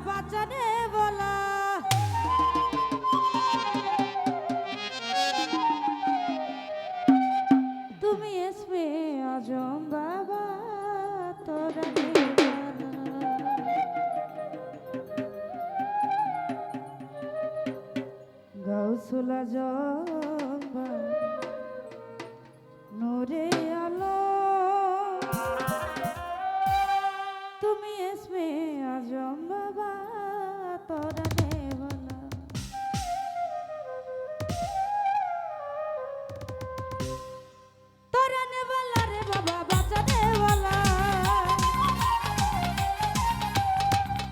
বাঁচানে বলা তুমি এসমে আজম বাবা তোরা গাউসুল আজম নূরে আলো তুমি এসমে আজম বাবা তোরা বলা তোরা বলা রে বাবা বাঁচানে বলা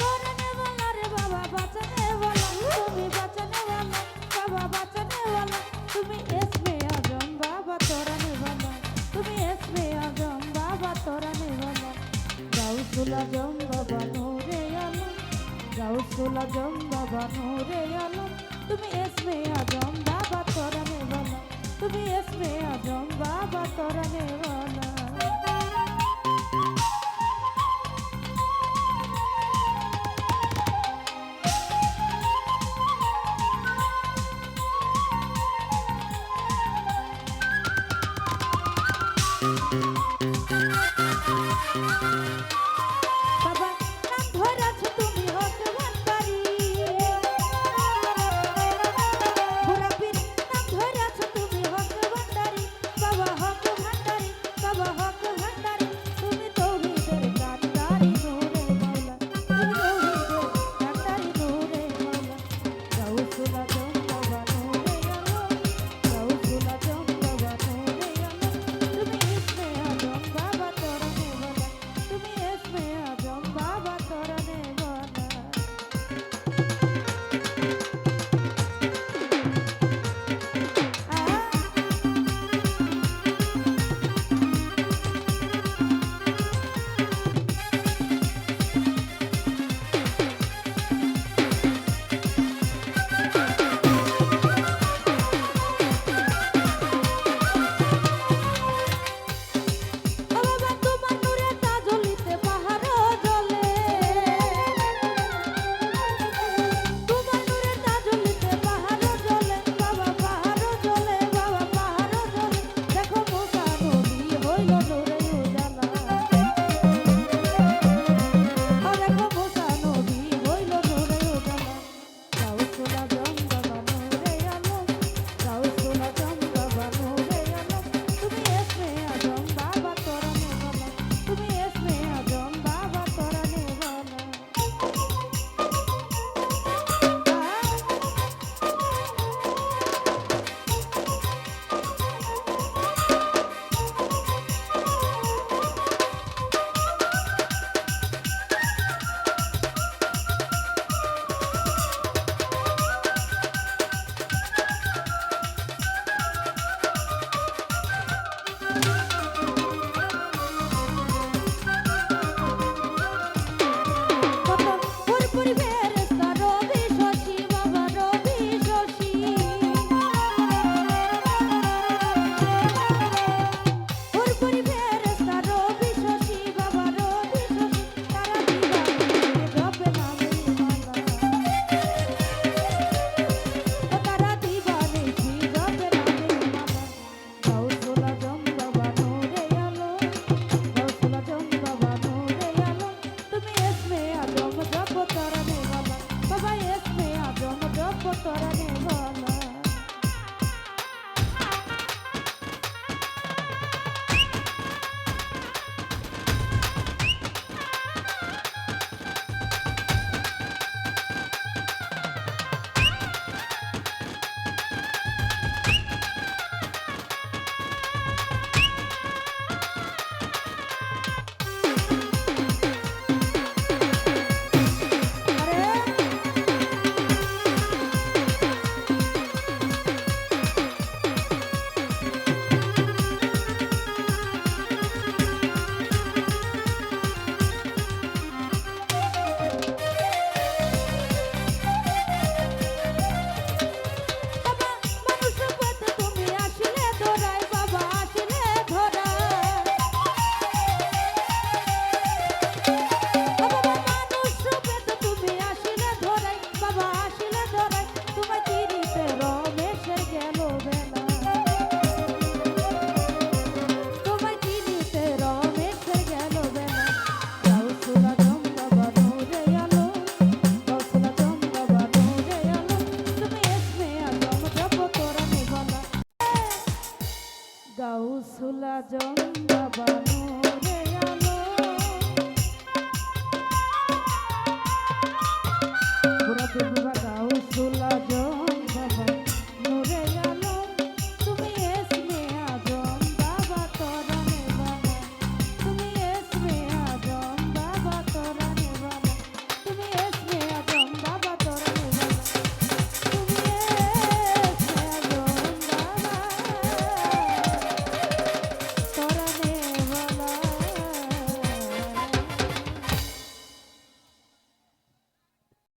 তোরা বলা রে বাবা বাঁচানে বলা তুমি বাঁচানে বলা বাবা বাঁচানে বলা তুমি এসমে আজম বাবা তোরা বলা তুমি এসমে আজম বাবা তোরা বলা গাউসুল আজম বাবা নূরে আলম গাউসুল আজম বাবা নূরে আলম তুমি এসমে আজম বাবা তোরা বলা তুমি এসমে আজম বাবা তোরা বলা